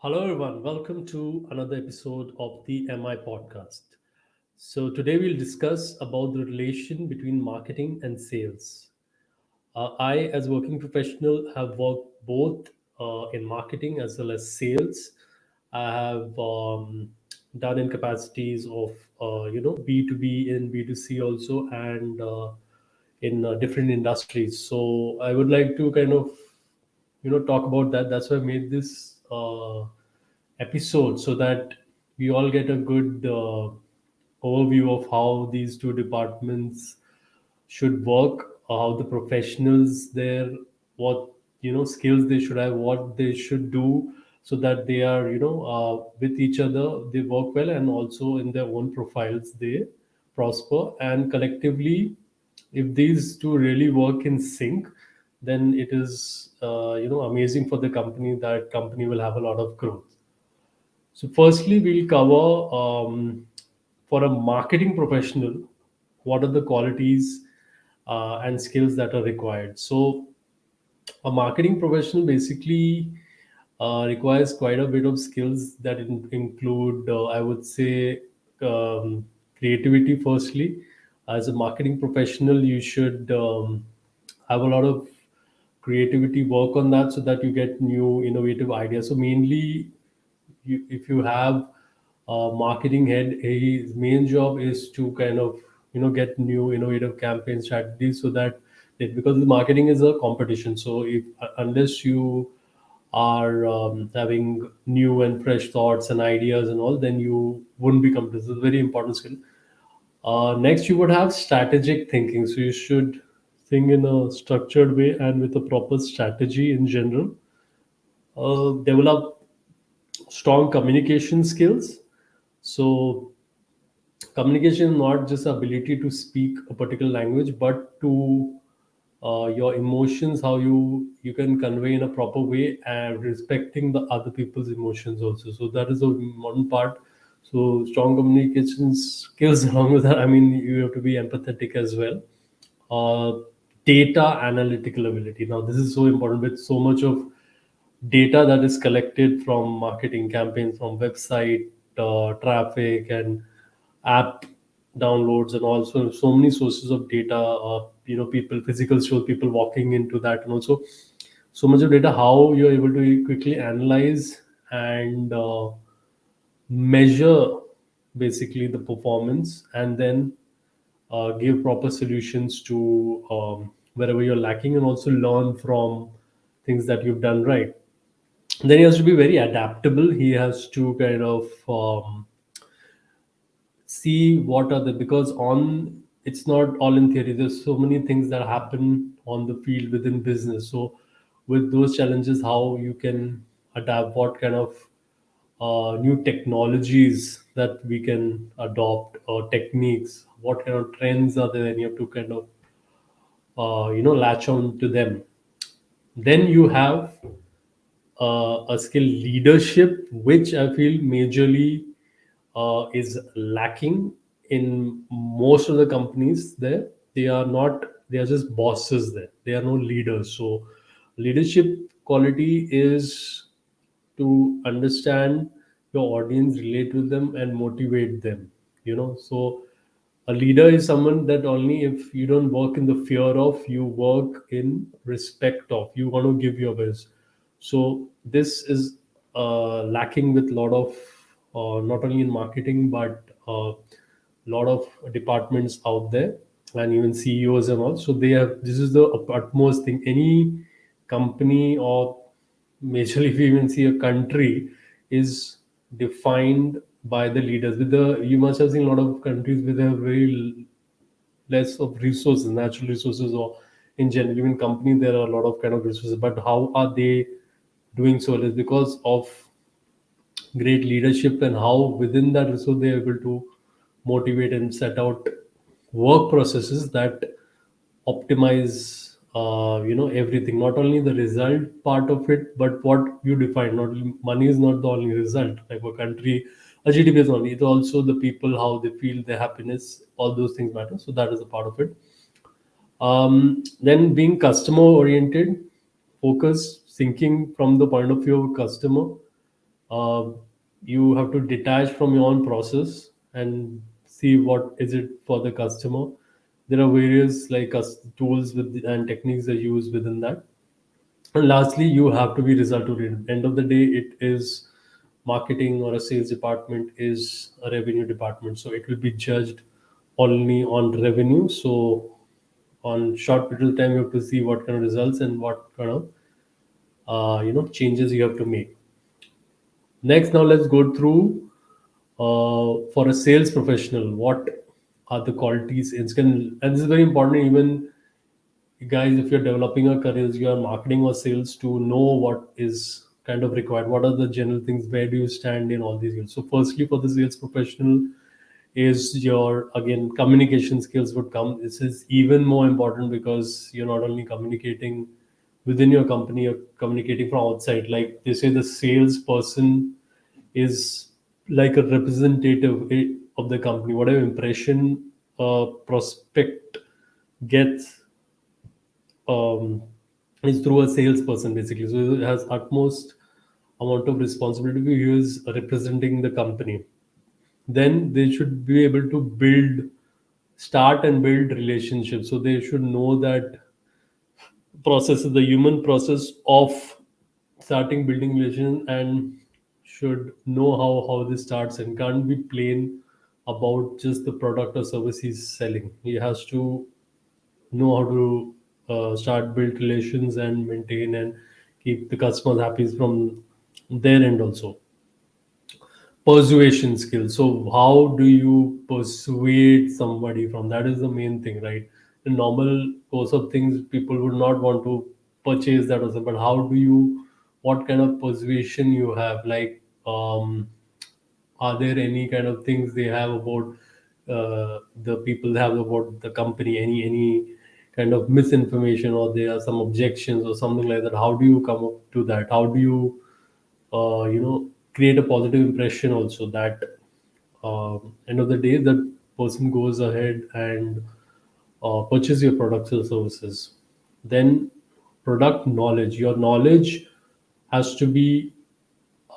Hello, everyone. Welcome to another episode of the MI podcast. So today we'll discuss about the relation between marketing and sales. I, as a working professional, have worked both in marketing as well as sales. I have done in capacities of B2B and B2C also, and in different industries. So I would like to kind of talk about that. That's why I made this episode so that we all get a good overview of how these two departments should work, how the professionals there, what skills they should have, what they should do, so that they are with each other, they work well, and also in their own profiles they prosper, and collectively, if these two really work in sync, then it is amazing for the company. That company will have a lot of growth. So, firstly, we'll cover for a marketing professional what are the qualities and skills that are required. So, a marketing professional basically requires quite a bit of skills that include, I would say, creativity. Firstly, as a marketing professional, you should have a lot of creativity, work on that so that you get new innovative ideas. So, mainly, if you have a marketing head, his main job is to kind of get new innovative campaign strategies, so that because the marketing is a competition, so if unless you are having new and fresh thoughts and ideas and all, then you wouldn't be competitive. It's a very important skill. Next, you would have strategic thinking, so you should think in a structured way and with a proper strategy in general. Develop strong communication skills. So communication is not just ability to speak a particular language, but to your emotions, how you can convey in a proper way and respecting the other people's emotions also. So that is a one part. So strong communication skills along with that, I mean, you have to be empathetic as well. uh, Data analytical ability, now this is so important with so much of data that is collected from marketing campaigns, from website traffic and app downloads, and also so many sources of data. People, physical stores, people walking into that, and also so much of data. How you're able to quickly analyze and measure basically the performance, and then give proper solutions to wherever you're lacking, and also learn from things that you've done right. Then he has to be very adaptable. He has to kind of see what are the, because on, it's not all in theory, there's so many things that happen on the field within business. So with those challenges, how you can adapt, what kind of new technologies that we can adopt, or techniques, what kind of trends are there, and you have to kind of latch on to them. Then you have a skill leadership, which I feel majorly is lacking in most of the companies there. They are not, they are just bosses there. They are no leaders. So leadership quality is to understand your audience, relate with them, and motivate them. So a leader is someone that only if you don't work in the fear of, you work in respect of, you want to give your best. So this is lacking with a lot of not only in marketing, but lot of departments out there, and even CEOs and all. So they have, this is the utmost thing. Any company, or majorly if you even see a country, is defined by the leaders. With the, you must have seen a lot of countries with a very less of resources, natural resources, or in general, even company, there are a lot of kind of resources. But how are they doing so? It is because of great leadership, and how within that resource they are able to motivate and set out work processes that optimize everything, not only the result part of it, but what you define. Not only money is not the only result, like a country, a GDP is only, it's also the people, how they feel, their happiness, all those things matter. So that is a part of it. Then being customer oriented, focus, thinking from the point of view of customer, uh, you have to detach from your own process and see what is it for the customer. There are various like tools and techniques that you use within that. And lastly, you have to be result oriented. End of the day, it is marketing or a sales department is a revenue department, so it will be judged only on revenue. So on short period of time, you have to see what kind of results and what kind of changes you have to make. Next, now let's go through for a sales professional. What are the qualities? And this is very important. Even guys, if you're developing a career, you're marketing or sales, to know what is kind of required. What are the general things? Where do you stand in all these years? So, firstly, for the sales professional, is your again communication skills would come. This is even more important because you're not only communicating within your company, you're communicating from outside. Like they say, the salesperson is like a representative of the company. Whatever impression a prospect gets is through a salesperson basically. So it has utmost amount of responsibility. He is representing the company. Then they should be able to start and build relationships. So they should know that process is the human process of starting building relations, and should know how this starts, and can't be plain about just the product or service he's selling. He has to know how to start build relations and maintain and keep the customers happy from their end also. Persuasion skills. So how do you persuade somebody from? That is the main thing, right? The normal course of things, people would not want to purchase that also. But how do you? What kind of persuasion you have? Like, are there any kind of things they have about the people have about the company? Any kind of misinformation, or there are some objections or something like that? How do you come up to that? How do you create a positive impression also, that end of the day that person goes ahead and purchase your products or services. Then product knowledge, your knowledge has to be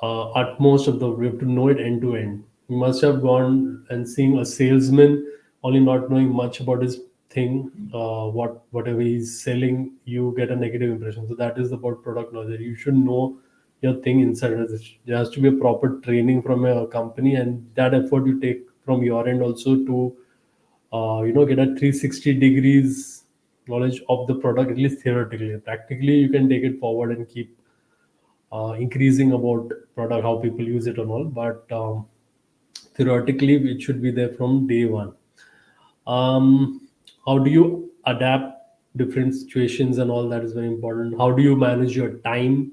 utmost of the, we have to know it end to end. You must have gone and seeing a salesman only not knowing much about his thing, whatever he's selling, you get a negative impression. So that is about product knowledge. You should know your thing inside and out. There has to be a proper training from a company, and that effort you take from your end also to get a 360 degrees knowledge of the product, at least theoretically. Practically, you can take it forward and keep increasing about product, how people use it and all. But theoretically, it should be there from day one. um, how do you adapt different situations and all, that is very important. How do you manage your time?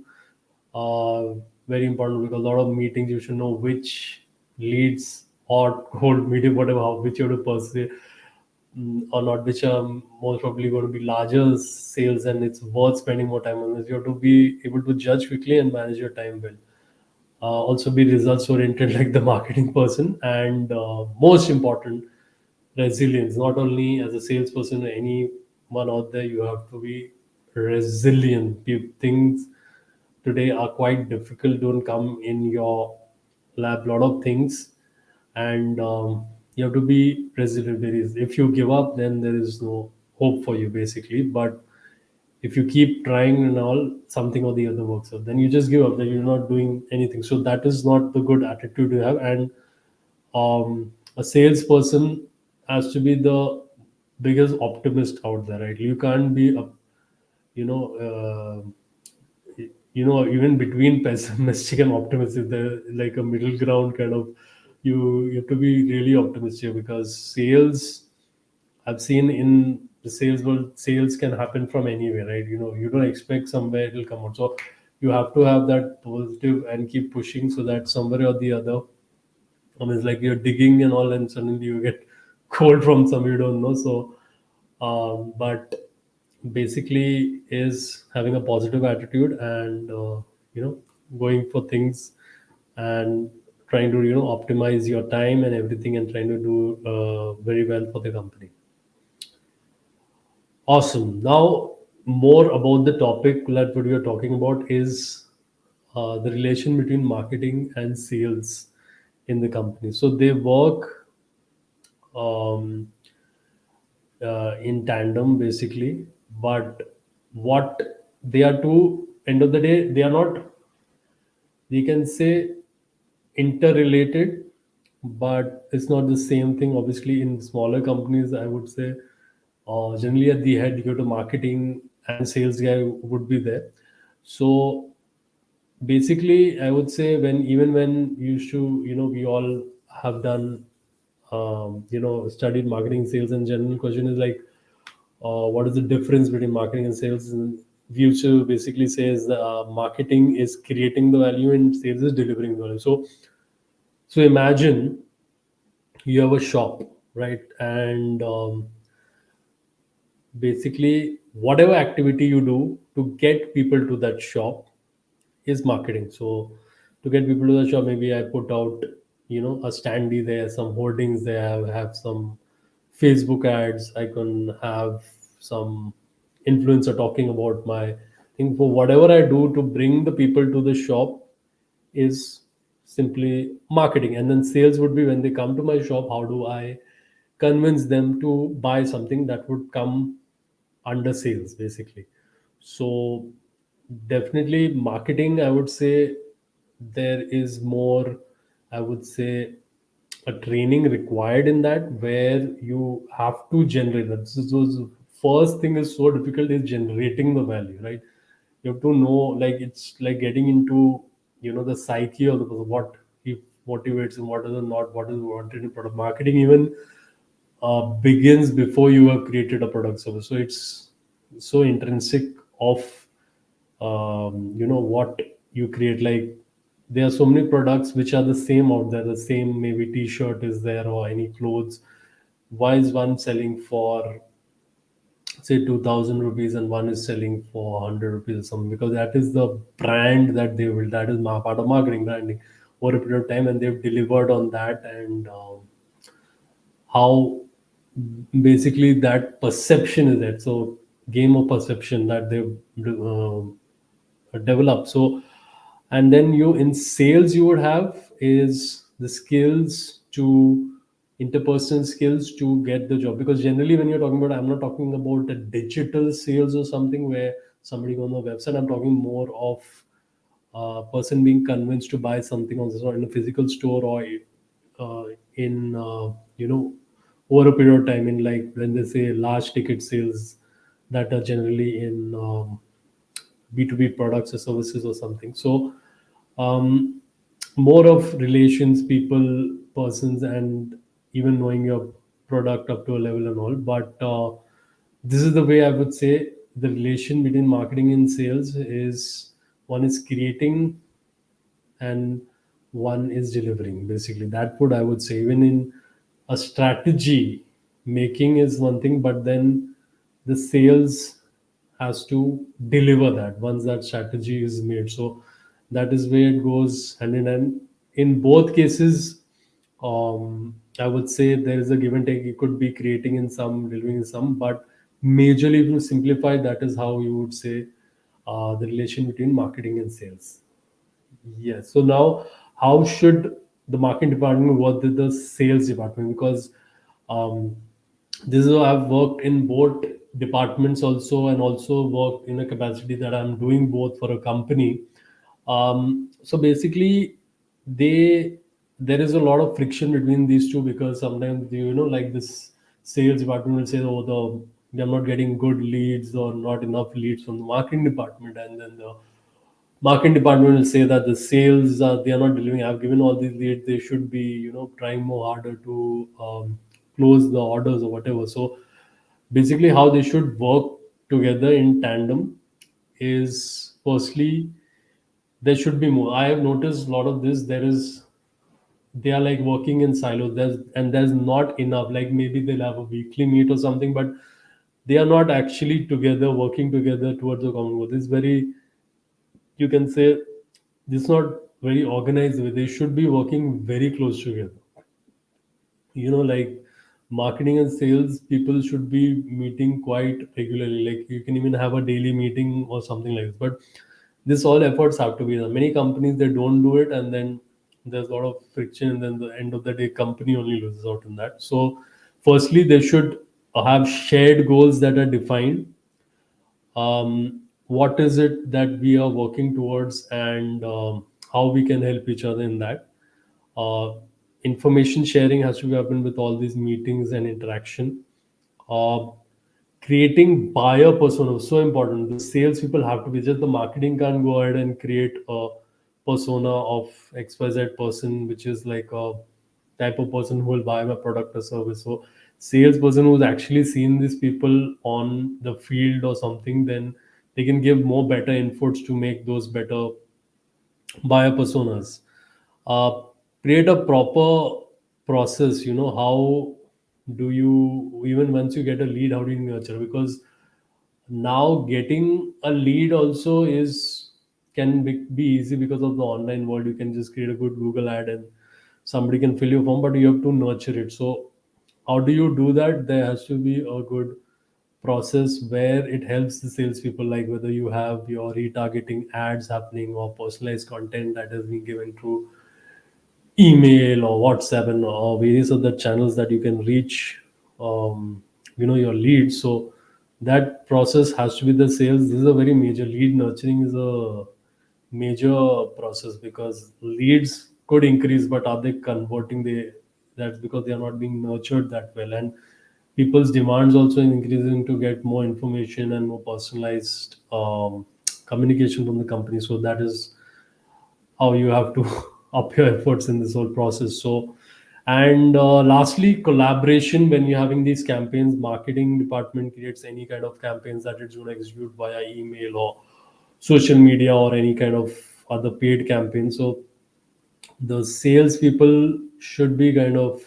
uh, Very important, because a lot of meetings you should know which leads, hot, cold, medium, whatever, which you have to pursue, or not, which are most probably going to be larger sales and it's worth spending more time on this. You have to be able to judge quickly and manage your time well. Also be results oriented like the marketing person, and most important, resilience. Not only as a salesperson, anyone out there, you have to be resilient. Things today are quite difficult, don't come in your lab, lot of things. And you have to be resilient. If you give up, then there is no hope for you basically. But if you keep trying and all, something or the other works out. Then you just give up, then you're not doing anything. So that is not the good attitude to have. And a salesperson has to be the biggest optimist out there, right? You can't be a, you know even between pessimistic and optimistic, there like a middle ground kind of. You have to be really optimistic, because sales, I've seen in the sales world, sales can happen from anywhere, right? You don't expect somewhere it'll come out. So you have to have that positive and keep pushing, so that somewhere or the other, I mean, it's like you're digging and all, and suddenly you get cold from somewhere you don't know. So, but basically, is having a positive attitude, and going for things, and trying to optimize your time and everything, and trying to do very well for the company. Awesome. Now, more about the topic that what we are talking about is the relation between marketing and sales in the company. So they work um, in tandem basically, but what they are two end of the day, they are not, you can say, interrelated, but it's not the same thing. Obviously, in smaller companies, I would say generally at the head, you go to marketing and sales guy would be there. So basically, I would say when even when you used to, we all have done, studied marketing, sales, and general question is like, what is the difference between marketing and sales? And we used to basically say is marketing is creating the value and sales is delivering the value. So imagine you have a shop, right? And basically, whatever activity you do to get people to that shop is marketing. So to get people to the shop, maybe I put out, a standee there, some hoardings there, have some Facebook ads. I can have some influencer talking about my thing. For whatever I do to bring the people to the shop is simply marketing. And then sales would be when they come to my shop, how do I convince them to buy something that would come under sales basically. So definitely marketing, I would say there is more, I would say, a training required in that, where you have to generate that. So first thing is so difficult is generating the value, right? You have to know, like it's like getting into, the psyche of the person, what he motivates and what is not, what is wanted in product. Marketing even begins before you have created a product service. So it's so intrinsic of what you create. Like there are so many products which are the same out there, the same maybe t-shirt is there or any clothes. Why is one selling for say 2000 rupees and one is selling for 100 rupees or something? Because that is the brand that they will, that is part of marketing branding over a period of time, and they've delivered on that. And how basically that perception is that, so game of perception that they've developed. So and then you in sales you would have is the skills to interpersonal skills to get the job. Because generally when you're talking about, I'm not talking about a digital sales or something where somebody goes on the website. I'm talking more of a person being convinced to buy something on the store in a physical store, or in over a period of time, in like when they say large ticket sales that are generally in B2B products or services or something. So um, more of relations, people, persons, and even knowing your product up to a level and all. But this is the way I would say the relation between marketing and sales is, one is creating and one is delivering. Basically, that would, I would say, even in a strategy, making is one thing, but then the sales has to deliver that once that strategy is made. So that is where it goes hand in hand. In both cases, I would say there is a give and take. You could be creating in some, delivering in some, but majorly, if you simplify, that is how you would say the relation between marketing and sales. Yes. So now, how should the marketing department work with the sales department? Because um, this is I've worked in both departments also, and also worked in a capacity that I'm doing both for a company. So basically, they there is a lot of friction between these two, because sometimes like this sales department will say, oh, they're not getting good leads or not enough leads from the marketing department, and then the marketing department will say that the sales they are not delivering. I've given all these leads, they should be trying more harder to close the orders or whatever. So basically how they should work together in tandem is, firstly, there should be more. I have noticed a lot of this. There is, they are like working in silos. There's not enough. Like maybe they'll have a weekly meet or something, but they are not actually together working together towards a common goal. This is very, you can say, this is not very organized way. They should be working very close together. Like marketing and sales people should be meeting quite regularly. Like you can even have a daily meeting or something like this. But This all efforts have to be done. Many companies they don't do it, and then there's a lot of friction, and then the end of the day, company only loses out in that. So, firstly, they should have shared goals that are defined. What is it that we are working towards, and how we can help each other in that. uh, Information sharing has to happen with all these meetings and interaction. uh, Creating buyer persona is so important. The sales people have to be, just the marketing can't go ahead and create a persona of XYZ person, which is like a type of person who will buy my product or service. So salesperson who's actually seen these people on the field or something, then they can give more better inputs to make those better buyer personas. uh, Create a proper process. How do you, even once you get a lead, how do you nurture? Because now getting a lead also is can be easy because of the online world. You can just create a good Google ad and somebody can fill your form, but you have to nurture it. So how do you do that? There has to be a good process where it helps the salespeople, like whether you have your retargeting ads happening or personalized content that has been given through email or WhatsApp and or various other channels that you can reach, your leads. So that process has to be the sales. This is a very major, lead nurturing is a major process, because leads could increase, but are they converting? That's because they are not being nurtured that well, and people's demands also increasing to get more information and more personalized communication from the company. So that is how you have to up your efforts in this whole process. So, and lastly, collaboration. When you're having these campaigns, marketing department creates any kind of campaigns that it's going to execute via email or social media or any kind of other paid campaign. So the sales people should be kind of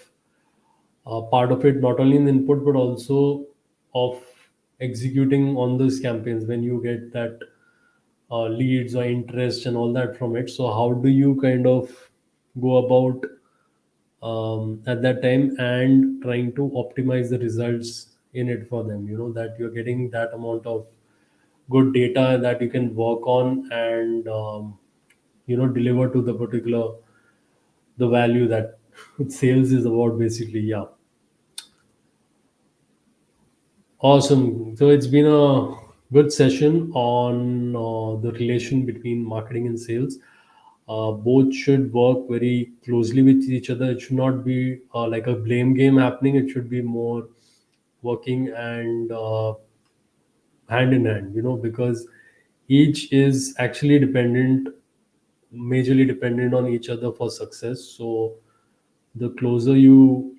part of it, not only in the input but also of executing on those campaigns when you get that leads or interest and all that from it. So how do you kind of go about at that time and trying to optimize the results in it for them? That you're getting that amount of good data that you can work on and deliver to the particular the value that sales is about, basically. Yeah. Awesome. So it's been a good session on the relation between marketing and sales. Both should work very closely with each other. It should not be like a blame game happening. It should be more working and hand in hand, because each is actually dependent, majorly dependent on each other for success. So the closer you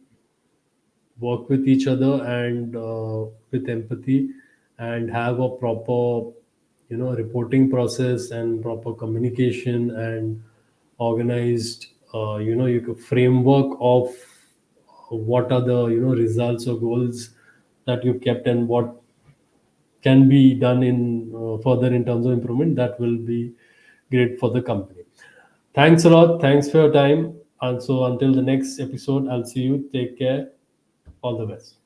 work with each other and with empathy and have a proper reporting process and proper communication and organized you framework of what are the results or goals that you've kept and what can be done in further in terms of improvement, that will be great for the company. Thanks a lot, thanks for your time, and so until the next episode, I'll see you. Take care. All the best.